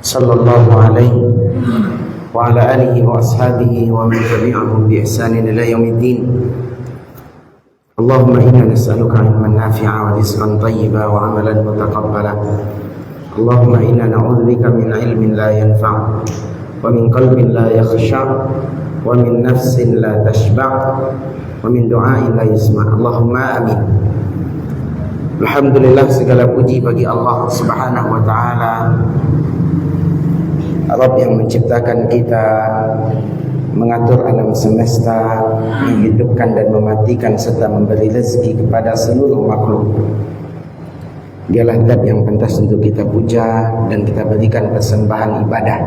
sallallahu alaihi wa ala alihi wa ashabihi wa man tabi'ahum bi ihsanin ila yaumiddin. Allahumma inna nas'aluka ilman nafi'a wa rizqan thayyiban wa amalan mutaqabbala. Allahumma inna na'udzubika min ilmin la yanfa' wa min qalbin la yakhsha' wa min nafsin la tashba' wa min du'ain la yusma'. Allahumma amin. Alhamdulillah, segala puji bagi Allah Subhanahu wa taala, Rabb yang menciptakan kita, mengatur alam semesta, menghidupkan dan mematikan serta memberi rezeki kepada seluruh makhluk. Dialah zat yang pantas untuk kita puja dan kita berikan persembahan ibadah.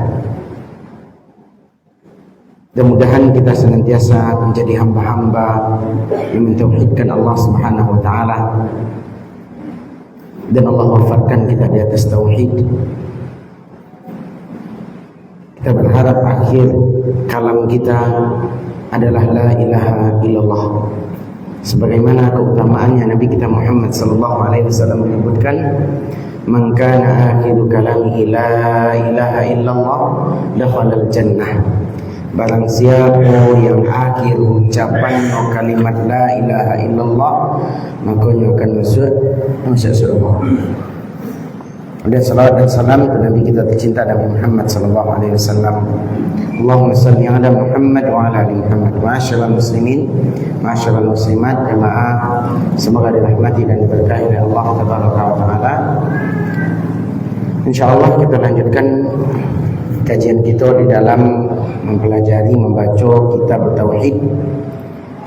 Mudah-mudahan kita senantiasa menjadi hamba-hamba yang mentauhidkan Allah Subhanahu wa taala, dan Allah wafatkan kita di atas tauhid. Kita berharap akhir kalam kita adalah la ilaha illallah, sebagaimana keutamaannya Nabi kita Muhammad sallallahu alaihi wasallam menyebutkan, man kana akhiru kalamihi la ilaha illallah dakhalal jannah. Barang siapa yang akhir ucapan kalimat la ilaha illallah, maka dia akan masuk surga. Dan salawat dan salam kepada Nabi kita tercinta Nabi Muhammad sallallahu alaihi wasallam. Allahumma salli ala Muhammad wa ala ali Muhammad. Ma'asyiral muslimin, ma'asyiral muslimat, jemaah semoga dirahmati dan diberkahi oleh Allah tabaraka wa taala. Insyaallah kita lanjutkan kajian kita di dalam mempelajari, membaca kitab tauhid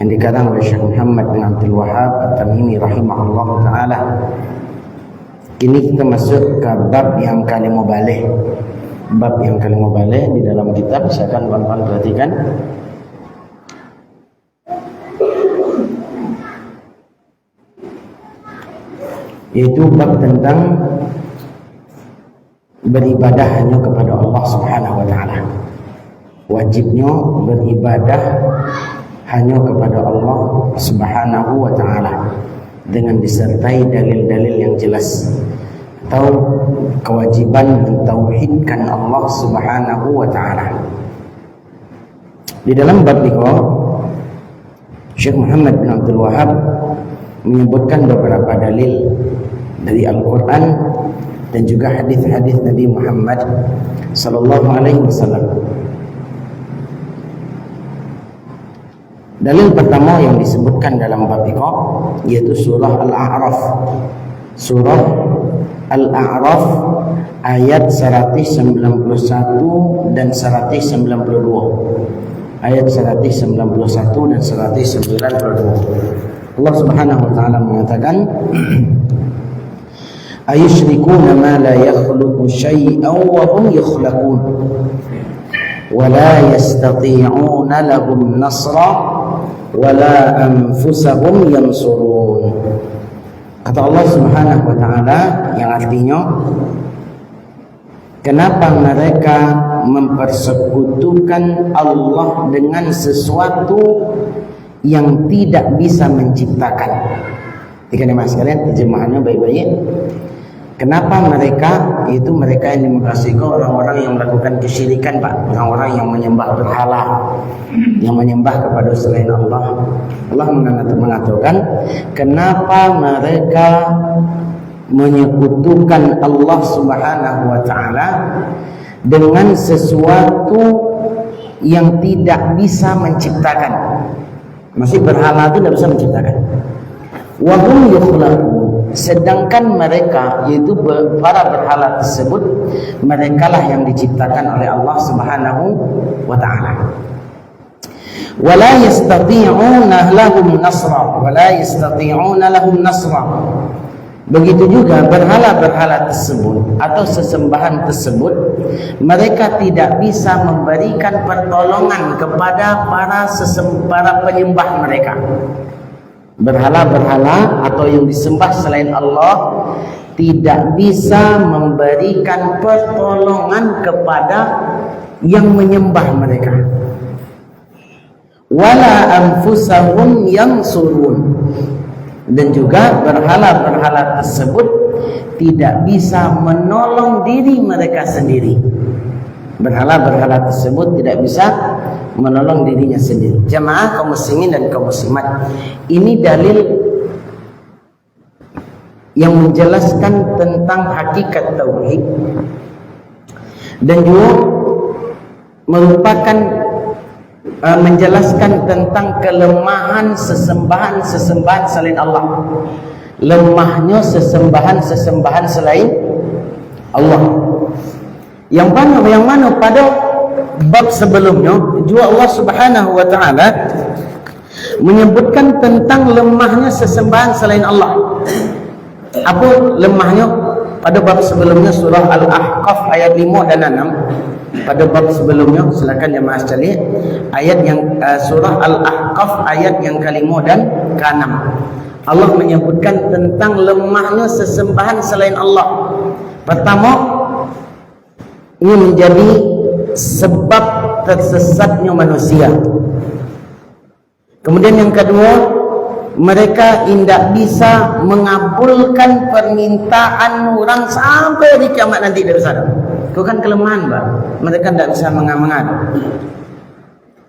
yang dikarang oleh Syekh Muhammad bin Abdul Wahhab At-Tamimi rahimahullah taala. Kini kita masuk ke bab yang kali mubalih. Bab yang kali mubalih di dalam kitab, silakan tuan-tuan perhatikan. Yaitu bab tentang beribadah hanya kepada Allah Subhanahu wa taala. Wajibnya beribadah hanya kepada Allah Subhanahu wa taala dengan disertai dalil-dalil yang jelas, atau kewajiban mentauhidkan Allah Subhanahu wa taala. Di dalam bab ini Syekh Muhammad bin Abdul Wahhab menyebutkan beberapa dalil dari Al-Qur'an dan juga hadis-hadis Nabi Muhammad sallallahu alaihi wasallam. Dalil pertama yang disebutkan dalam bab ini yaitu surah Al-A'raf. Surah Al-A'raf ayat 191 dan 192. Ayat 191 dan 192. Allah Subhanahu wa taala mengatakan, ayusyrikuna ma la yakhluqu syai'an wa hum yakhlaqun wa la yastati'una lahum nasra wa la anfusahum yansurun. Kata Allah Subhanahu wa taala, yang artinya, kenapa mereka mempersekutukan Allah dengan sesuatu yang tidak bisa menciptakan? Ikan mas sekalian, terjemahannya baik-baik. Kenapa mereka, itu mereka yang dimukasikan orang-orang yang melakukan kesyirikan, Pak, orang-orang yang menyembah berhala, yang menyembah kepada selain Allah. Allah mengatakan, kenapa mereka menyekutukan Allah Subhanahu wa taala dengan sesuatu yang tidak bisa menciptakan. Masih berhala itu tidak bisa menciptakan. Wa hum yukhlaqun, sedangkan mereka, yaitu para berhala tersebut, merekalah yang diciptakan oleh Allah Subhanahu wa taala. Wala yastati'una lahum nasra, wala yastati'una lahum nasra. Begitu juga berhala-berhala tersebut atau sesembahan tersebut, mereka tidak bisa memberikan pertolongan kepada para penyembah mereka. Berhala-berhala atau yang disembah selain Allah tidak bisa memberikan pertolongan kepada yang menyembah mereka. Wala anfusahum yansurun, dan juga berhala-berhala tersebut tidak bisa menolong diri mereka sendiri. Berhala-berhala tersebut tidak bisa menolong dirinya sendiri. Jamaah kaum muslimin dan kaum muslimat, ini dalil yang menjelaskan tentang hakikat tauhid dan juga merupakan menjelaskan tentang kelemahan sesembahan selain Allah. Lemahnya sesembahan selain Allah. Yang mana pada bab sebelumnya juga Allah Subhanahu wa taala menyebutkan tentang lemahnya sesembahan selain Allah. Apa lemahnya? Pada bab sebelumnya surah Al-Ahqaf ayat 5 dan 6. Pada bab sebelumnya, silakan jemaah sekalian, ayat yang surah Al-Ahqaf ayat yang ke-5 dan ke-6. Allah menyebutkan tentang lemahnya sesembahan selain Allah. Pertama, ini menjadi sebab tersesatnya manusia. Kemudian yang kedua, mereka tidak bisa mengabulkan permintaan orang sampai di kiamat nanti dari sana. Itu kan kelemahan, Pak. Mereka tidak bisa mengadu.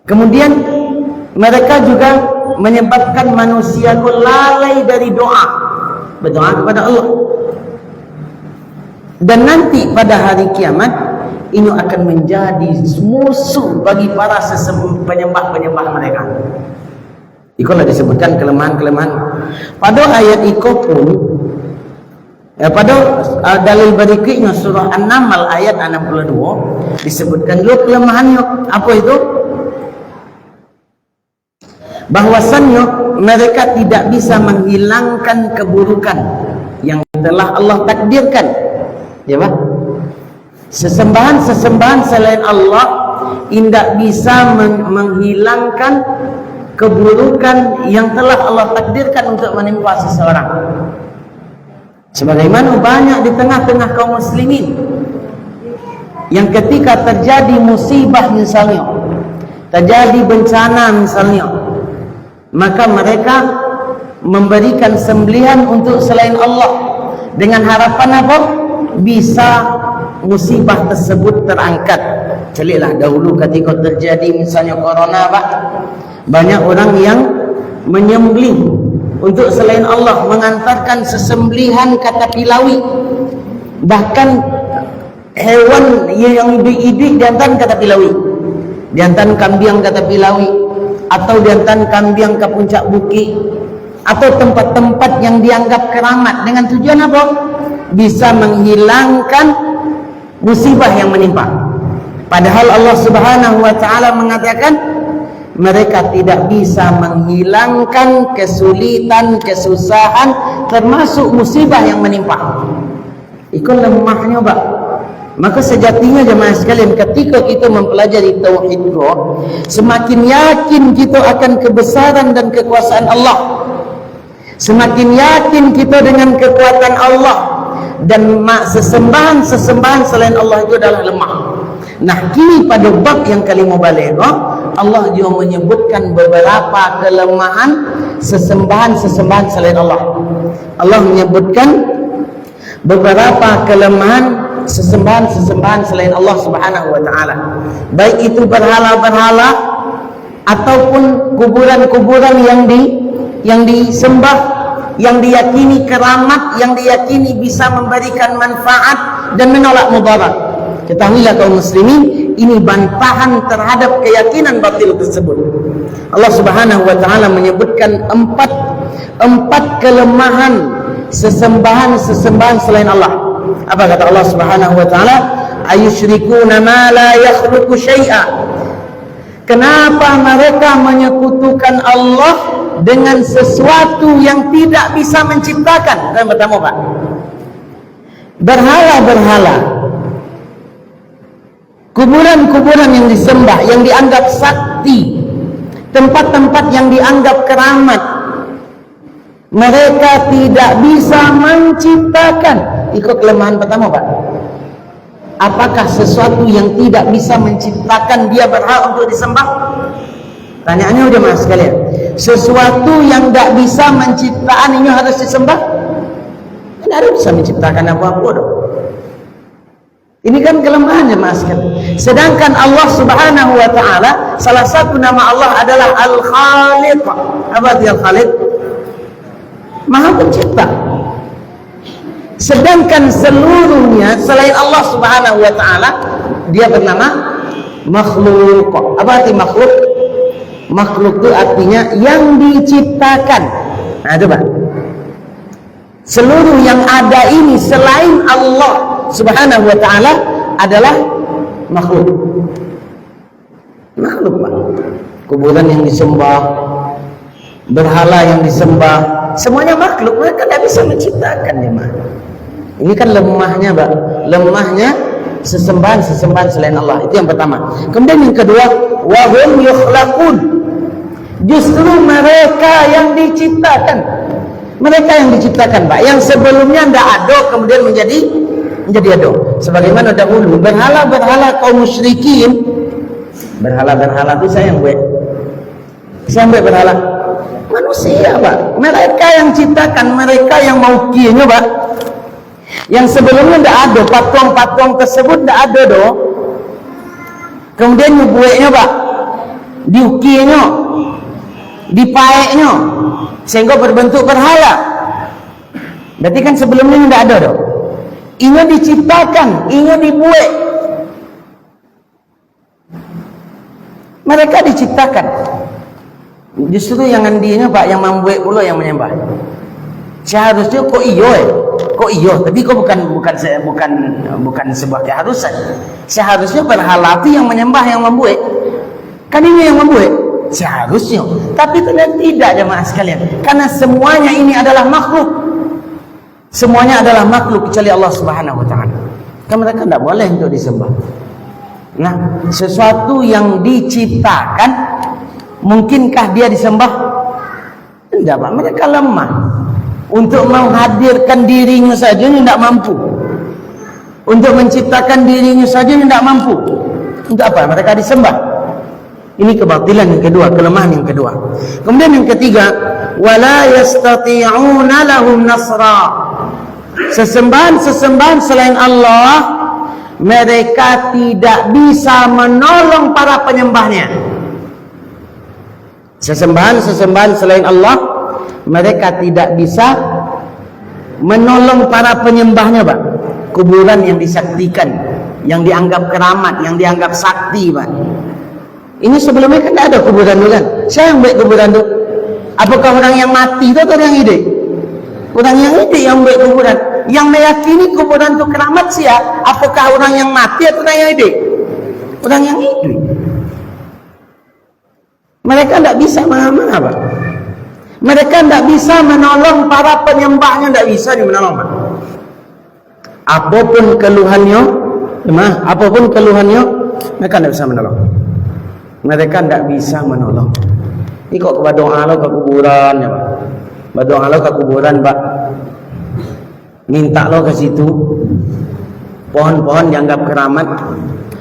Kemudian mereka juga menyebabkan manusia lalai dari doa, berdoa kepada Allah. Dan nanti pada hari kiamat ini akan menjadi musuh bagi para penyembah-penyembah mereka. Itulah disebutkan kelemahan-kelemahan. Pada ayat itu pun, pada dalil berikutnya surah An-Naml ayat 62 disebutkan juga kelemahannya. Apa itu? Bahwasannya mereka tidak bisa menghilangkan keburukan yang telah Allah takdirkan. Ya, Pak? Sesembahan selain Allah tidak bisa menghilangkan keburukan yang telah Allah takdirkan untuk menimpa seseorang. Sebagaimana banyak di tengah-tengah kaum muslimin yang ketika terjadi musibah misalnya, terjadi bencana misalnya, maka mereka memberikan sembelihan untuk selain Allah dengan harapan apa? Bisa musibah tersebut terangkat. Celiklah dahulu ketika terjadi misalnya corona, Pak, banyak orang yang menyembelih untuk selain Allah, mengantarkan sesembelihan kata pilawi, bahkan hewan yang hidup diantarkan kata pilawi, diantarkan kambing kata pilawi, atau diantarkan kambing ke puncak bukit, atau tempat-tempat yang dianggap keramat, dengan tujuan apa? Bisa menghilangkan musibah yang menimpa. Padahal Allah Subhanahu wa taala mengatakan mereka tidak bisa menghilangkan kesulitan, kesusahan, termasuk musibah yang menimpa. Itu lemahnya, Pak. Maka sejatinya jemaah sekalian, ketika kita mempelajari tauhid, semakin yakin kita akan kebesaran dan kekuasaan Allah, semakin yakin kita dengan kekuatan Allah, dan sesembahan selain Allah itu adalah lemah. Nah, kini pada bab yang ke-15 Allah juga menyebutkan beberapa kelemahan sesembahan selain Allah. Allah menyebutkan beberapa kelemahan sesembahan selain Allah Subhanahu wa taala. Baik itu berhala-berhala ataupun kuburan-kuburan yang disembah, yang diyakini keramat, yang diyakini bisa memberikan manfaat dan menolak mudarat. Ketahuilah kaum muslimin, ini bantahan terhadap keyakinan batil tersebut. Allah Subhanahu wa taala menyebutkan empat kelemahan sesembahan selain Allah. Apa kata Allah Subhanahu wa taala? Ayusyrikuna ma la yakhluqu syai'a. Kenapa mereka menyekutukan Allah dengan sesuatu yang tidak bisa menciptakan? Yang pertama, Pak, berhala-berhala, kuburan-kuburan yang disembah, yang dianggap sakti, tempat-tempat yang dianggap keramat, mereka tidak bisa menciptakan. Ikut kelemahan pertama, Pak. Apakah sesuatu yang tidak bisa menciptakan dia berhak untuk disembah? Tanyaannya udah mas sekalian. Sesuatu yang tidak bisa menciptakan ini harus disembah? Tidak ada bisa menciptakan apa-apa dong. Ini kan kelemahan jemaah sekalian. Sedangkan Allah Subhanahu wa taala, salah satu nama Allah adalah Al-Khaliq. Apa arti Al-Khaliq? Maha Pencipta. Sedangkan seluruhnya selain Allah Subhanahu wa taala, dia bernama makhluk. Apa arti makhluk? Makhluk itu artinya yang diciptakan. Nah, coba. Seluruh yang ada ini selain Allah Subhanahu wa taala adalah makhluk. Makhluk, Pak. Kuburan yang disembah, berhala yang disembah, semuanya makhluk. Mereka tidak bisa menciptakan, jemaah. Ini kan lemahnya, Pak. Lemahnya sesembahan selain Allah. Itu yang pertama. Kemudian yang kedua, wa hum yukhlaqun. Justru mereka yang diciptakan. Mereka yang diciptakan, Pak. Yang sebelumnya tidak ada, kemudian menjadi ada. Sebagaimana dahulu berhala-berhala kaum musyrikin. Berhala-berhala itu saya yang buat. Saya buat berhala. Manusia, Pak. Mereka yang ciptakan, mereka yang mau kianya, Pak. Yang sebelumnya tidak ada, patung-patung tersebut tidak ada doh. Kemudian nyubueknya, Pak, diukinya, dipaeknya, sehingga berbentuk berhala. Berarti kan sebelumnya tidak ada doh. Ini diciptakan, ini dibuat. Mereka diciptakan. Justru yang andinya, Pak, yang membuat pula yang menyembah. Seharusnya kok iyo, tapi kok bukan sebuah keharusan. Seharusnya berhala itu yang menyembah, yang membuat. Kan ini yang membuat. Seharusnya. Tapi ternyata tidak, jemaah sekalian. Karena semuanya ini adalah makhluk. Semuanya adalah makhluk kecuali Allah Subhanahu wa taala. Kan mereka tidak boleh untuk disembah. Nah, sesuatu yang diciptakan, mungkinkah dia disembah? Tidak, Pak. Mereka lemah. Untuk menghadirkan dirinya saja tidak mampu. Untuk menciptakan dirinya saja tidak mampu. Untuk apa? Mereka disembah. Ini kebatilan yang kedua, kelemahan yang kedua. Kemudian yang ketiga, wala yastati'una lahum nasra. Sesembahan selain Allah, mereka tidak bisa menolong para penyembahnya. Sesembahan selain Allah, mereka tidak bisa menolong para penyembahnya, Pak. Kuburan yang disaktikan, yang dianggap keramat, yang dianggap sakti, Pak. Ini sebelumnya kan tidak ada kuburan itu kan. Siapa yang buat kuburan itu? Apakah orang yang mati itu atau orang yang hidup? Orang yang hidup yang buat kuburan. Yang meyakini kuburan itu keramat siapa? Apakah orang yang mati atau orang yang hidup? Orang yang hidup. Mereka tidak bisa mana-mana, Pak. Mereka tidak bisa menolong para penyembahnya, tidak bisa menolong, Pak. Apapun keluhannya, mereka tidak bisa menolong. Mereka tidak bisa menolong. Ini kok berdoa lo ke kuburan, ya, Pak. Berdoa lo ke kuburan, Pak. Minta lo ke situ. Pohon-pohon dianggap keramat.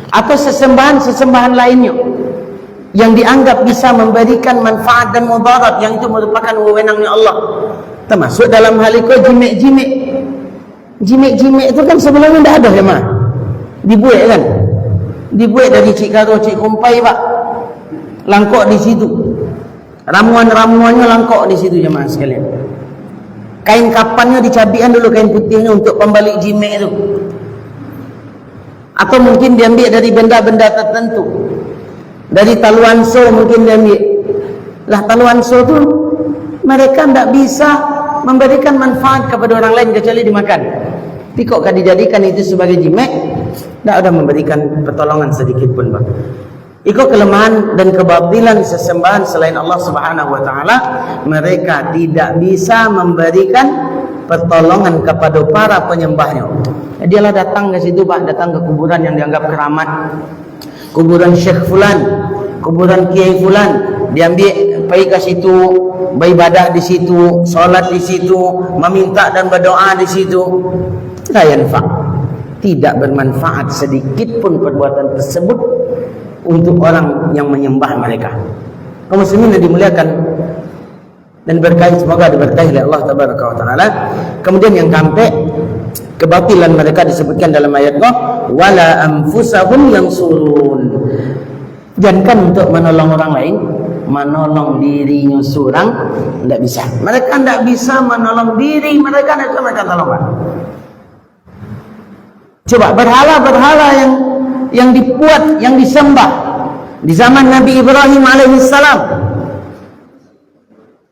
Atau sesembahan lainnya yang dianggap bisa memberikan manfaat dan mudarat, yang itu merupakan wewenangnya Allah. Termasuk dalam hal itu jimek-jimek. Jimek-jimek itu kan sebelumnya tidak ada, ya, Mak. Dibuat kan? Dibuat dari Cik Karo, Cik Kumpai, Pak. Langkok di situ. Ramuan-ramuannya langkok di situ, jemaah sekalian. Kain kapannya dicabikan dulu, kain putihnya untuk pembalik jimek itu. Atau mungkin diambil dari benda-benda tertentu. Dari taluanso mungkin diambil. Lah taluanso itu mereka tidak bisa memberikan manfaat kepada orang lain kecuali dimakan. Tapi kok dijadikan itu sebagai jimek, tidak ada memberikan pertolongan sedikit pun, Pak. Itu kelemahan dan kebatilan sesembahan selain Allah Subhanahu wa taala. Mereka tidak bisa memberikan pertolongan kepada para penyembahnya. Dialah datang ke situ, Pak, datang ke kuburan yang dianggap keramat. Kuburan Syekh Fulan, kuburan Kiai Fulan, diambil pergi ke situ, beribadah di situ, solat di situ, meminta dan berdoa di situ. La yanfa'. Tidak bermanfaat sedikit pun perbuatan tersebut untuk orang yang menyembah mereka. Kaum muslimin yang dimuliakan dan berkahi, semoga diberkahi oleh Allah tabaraka wa taala. Kemudian yang keempat, kebatilan mereka disebutkan dalam ayat Allah, wala anfusahum yansurun. Jangankan untuk menolong orang lain, menolong dirinya seorang tidak bisa. Mereka tidak bisa menolong diri mereka, itu mereka tolong. Coba berhala-berhala yang dibuat, yang disembah di zaman Nabi Ibrahim alaihissalam.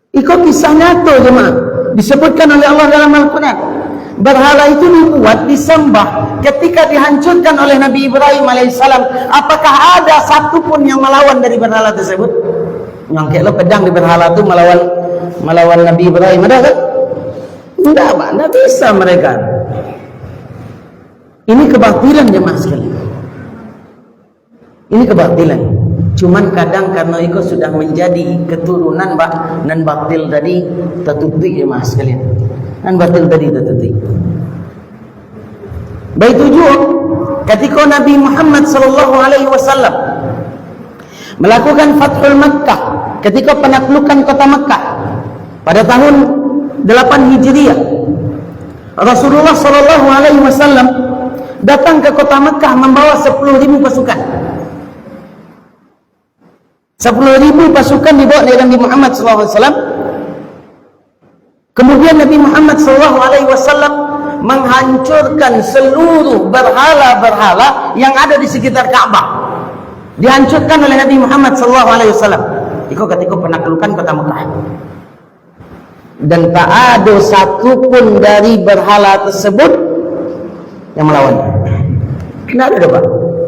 Itu kisah nyata jemaah, disebutkan oleh Allah dalam Al-Quran. Berhala itu dibuat, disembah ketika dihancurkan oleh Nabi Ibrahim alaihissalam. Apakah ada satu pun yang melawan dari berhala tersebut? Nyongkek lo pedang di berhala itu melawan Nabi Ibrahim, ada kan? Tidak, Pak, tidak bisa mereka. Ini kebatilan jemaah sekalian. Ini kebatilan. Cuman kadang karena itu sudah menjadi keturunan, Pak, dan batil tadi tertutup jemaah sekalian. Dan batil tadi tertutup. Baik tujuh, ketika Nabi Muhammad sallallahu alaihi wasallam melakukan Fathul Makkah, ketika penaklukan kota Makkah pada tahun 8 Hijriah, Rasulullah sallallahu alaihi wasallam datang ke kota Makkah membawa 10.000 pasukan. 10.000 pasukan dibawa oleh Nabi Muhammad sallallahu alaihi wasallam. Kemudian Nabi Muhammad sallallahu alaihi wasallam menghancurkan seluruh berhala-berhala yang ada di sekitar Ka'bah. Dihancurkan oleh Nabi Muhammad sallallahu alaihi wasallam. Itu ketika penaklukan kota Mekah. Dan tak ada satu pun dari berhala tersebut yang melawan. Tidak ada, Pak.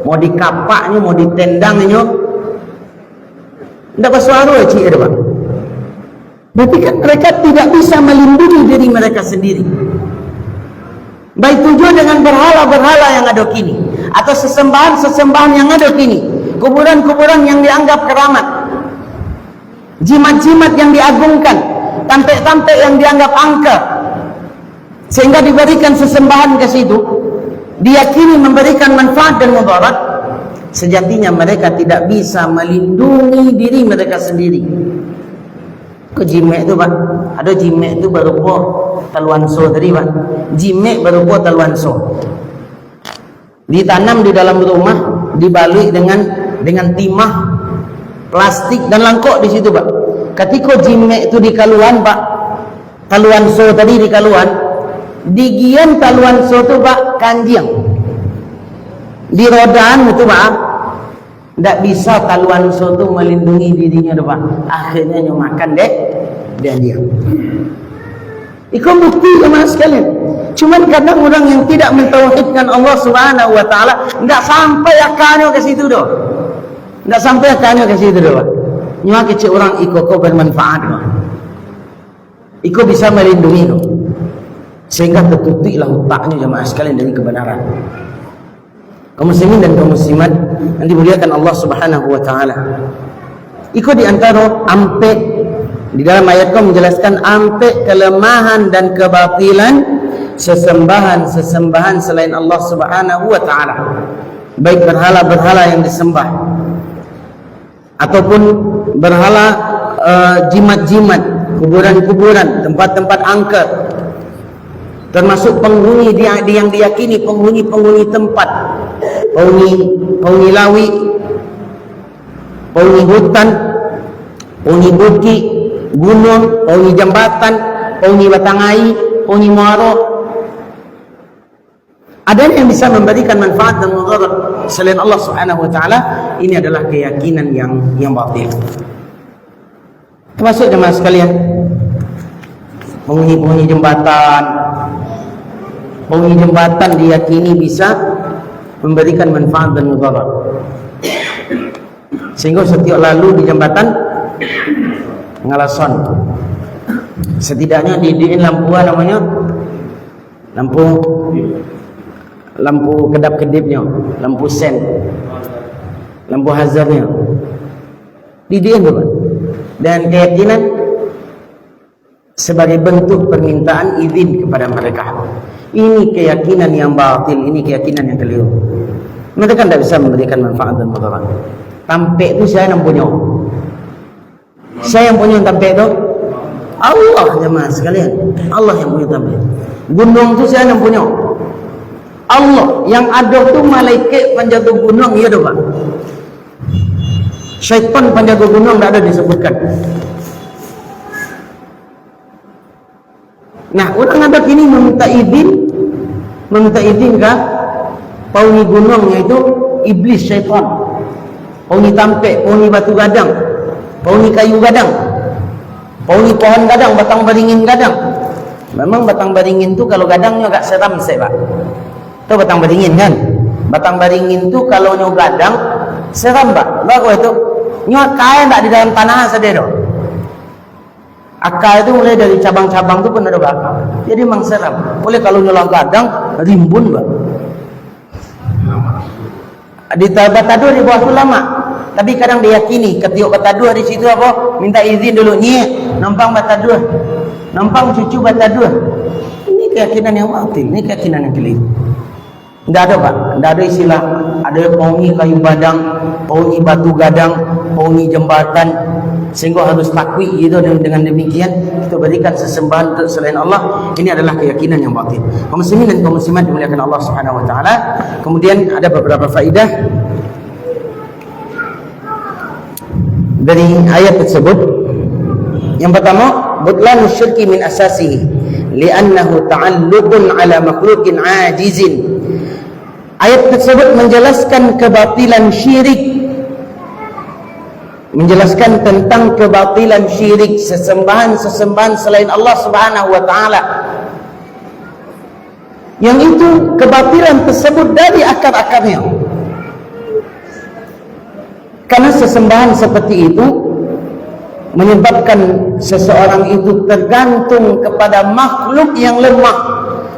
Mau dikapaknya, mau ditendangnya, tidak bersuara, cik, ada, Pak. Berarti kan mereka tidak bisa melindungi diri mereka sendiri. Baik tujuan dengan berhala-berhala yang ada kini, atau sesembahan-sesembahan yang ada kini, kuburan-kuburan yang dianggap keramat, jimat-jimat yang diagungkan, tampek-tampek yang dianggap angka, sehingga diberikan sesembahan ke situ, diyakini memberikan manfaat dan mudarat. Sejatinya mereka tidak bisa melindungi diri mereka sendiri. Ke jimek tu, Pak, ada jimek tu berupa taluanso tadi, Pak. Jimek berupa taluanso ditanam di dalam rumah, dibalik dengan timah plastik dan langkok di situ, Pak. Ketika jimek itu dikaluan, Pak, taluanso tadi dikaluan, digian taluanso tu, Pak, kanjiang di rodaan itu, Pak. Tak bisa taluan soto melindungi dirinya, Pak. Akhirnya makan dek dan dia. Itu bukti jemaah sekalian. Cuman kadang orang yang tidak mentauhidkan Allah Subhanahu wa taala enggak sampai akalnya ke situ doh. Enggak sampai akalnya ke situ doh, Pak. Nyawa kecil orang iko bermanfaat, Pak. Iko bisa melindungi doh. Sehingga tertutuplah otaknya jemaah sekalian dari kebenaran. Kaum muslimin dan kaum muslimat yang dimuliakan Allah Subhanahu wa taala. Ikut di antara ampe di dalam ayat kau menjelaskan ampe kelemahan dan kebatilan sesembahan-sesembahan selain Allah Subhanahu wa taala. Baik berhala-berhala yang disembah ataupun berhala jimat-jimat, kuburan-kuburan, tempat-tempat angker, termasuk penghuni yang diyakini penghuni tempat, penghuni lawi, penghuni hutan, penghuni bukit, gunung, penghuni jambatan, penghuni batangai, penghuni muara. Ada yang bisa memberikan manfaat dan mudarat selain Allah Subhanahu wa taala. Ini adalah keyakinan yang batil. Termasuk jemaah sekalian, penghuni jembatan. Penghuni jembatan diyakini bisa memberikan manfaat dan mudarat. Sehingga setiap lalu di jembatan ngalason. Setidaknya didiin lampu namanya lampu kedap-kedipnya, lampu sen, lampu hazardnya. Didiin, Bapak. Dan keyakinan sebagai bentuk permintaan izin kepada mereka. Ini keyakinan yang batil, ini keyakinan yang keliru. Mereka tidak bisa memberikan manfaat dan mudarat. Tampek itu saya yang punya. Saya yang punya tampek itu. Allah jemaah sekalian. Allah yang punya tabligh. Gunung tu siapa yang punya? Allah. Yang ada tu malaikat penjaga gunung, ya dah Pak. Syaitan penjaga gunung tak ada disebutkan. Nah, orang ada kini meminta izin kah? Pauni gunung iaitu iblis, syaitan. Pauni tampek, pauni batu gadang, pauni kayu gadang, pauni pohon gadang, batang beringin gadang. Memang batang beringin tu kalau gadangnya agak seram Pak. Tu batang beringin kan? Batang beringin tu kalau nyo gadang seram Pak. Bagus itu. Nyo akal tak di dalam tanah saja tu. Akal itu mulai dari cabang-cabang tu pun ada bakal. Jadi memang seram. Boleh kalau nyo gadang rimbun Pak. Di Batadur di bawah tu lama. Tapi kadang dia yakini ketiuk Batadur di situ apa? Minta izin dulu ni. Nampang Batadur. Nampang cucu Batadur. Ini keyakinan yang batil, ini keyakinan yang keliru. Tidak ada Pak, tidak ada istilah ada pauni kayu badang, pauni batu gadang, pauni jembatan, sehingga harus takwi itu. Dengan demikian kita berikan sesembahan untuk selain Allah. Ini adalah keyakinan yang batil. Kaum muslimin dan kaum muslimat dimuliakan Allah Subhanahu wa taala. Kemudian ada beberapa faedah dari ayat tersebut. Yang pertama, butlanu syirki min asasihi li'annahu ta'alluqun ala makhluqin ajizin. Ayat tersebut menjelaskan kebatilan syirik, menjelaskan tentang kebatilan syirik, sesembahan-sesembahan selain Allah Subhanahu wa taala. Yang itu kebatilan tersebut dari akar-akarnya. Karena sesembahan seperti itu menyebabkan seseorang itu tergantung kepada makhluk yang lemah.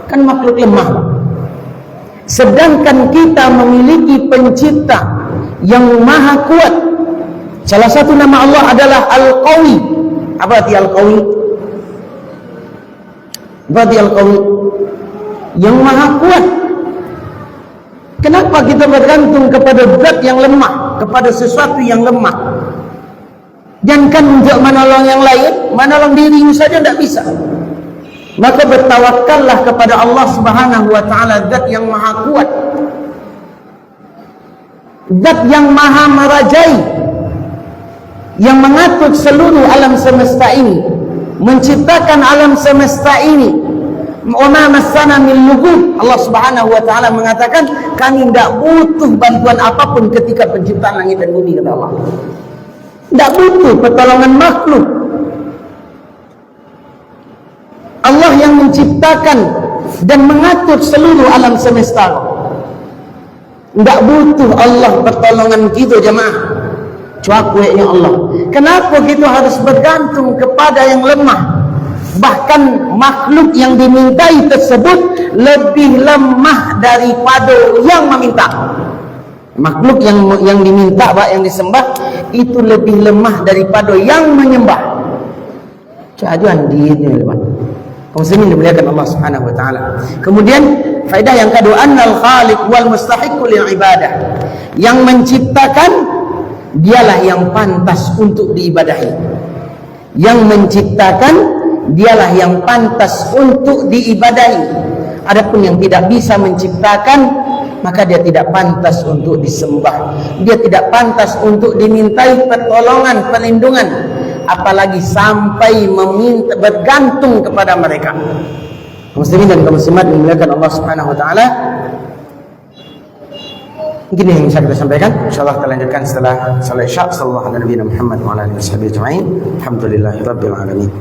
Kan makhluk lemah. Sedangkan kita memiliki pencipta yang maha kuat. Salah satu nama Allah adalah Al-Qawi. Apa arti Al-Qawi? Apa arti Al-Qawi? Yang maha kuat. Kenapa kita bergantung kepada zat yang lemah, kepada sesuatu yang lemah? Jangankan untuk menolong yang lain, menolong diri saja tidak bisa. Maka bertawakallah kepada Allah Subhanahu wa taala, zat yang maha kuat, zat yang maha merajai, yang mengatur seluruh alam semesta ini, menciptakan alam semesta ini. Wa ma massana min lughub. Allah Subhanahu wa taala mengatakan, kami tidak butuh bantuan apapun ketika penciptaan langit dan bumi, kata Allah. Tidak butuh pertolongan makhluk. Allah yang menciptakan dan mengatur seluruh alam semesta. Tidak butuh Allah pertolongan kita jemaah. Cuakunya Allah. Kenapa kita harus bergantung kepada yang lemah? Bahkan makhluk yang dimintai tersebut lebih lemah daripada yang meminta. Makhluk yang diminta, yang disembah itu lebih lemah daripada yang menyembah. Cajuan dirinya lepas. Muslimin dimuliakan Allah Subhanahu wa taala. Kemudian faedah yang kedua, annal khaliq wal mustahiq lil ibadah. Yang menciptakan dialah yang pantas untuk diibadahi. Yang menciptakan dialah yang pantas untuk diibadahi. Adapun yang tidak bisa menciptakan, maka dia tidak pantas untuk disembah. Dia tidak pantas untuk dimintai pertolongan, perlindungan, apalagi sampai meminta, bergantung kepada mereka. Muslimin dan kaum muslimat dimuliakan Allah Subhanahu wa taala. Mungkin yang bisa kita sampaikan. Insyaallah kita lanjutkan setelah salat Isya. Sallallahu alaihi wa Muhammad wa ala alihi wasallam. Alhamdulillahirabbil alamin.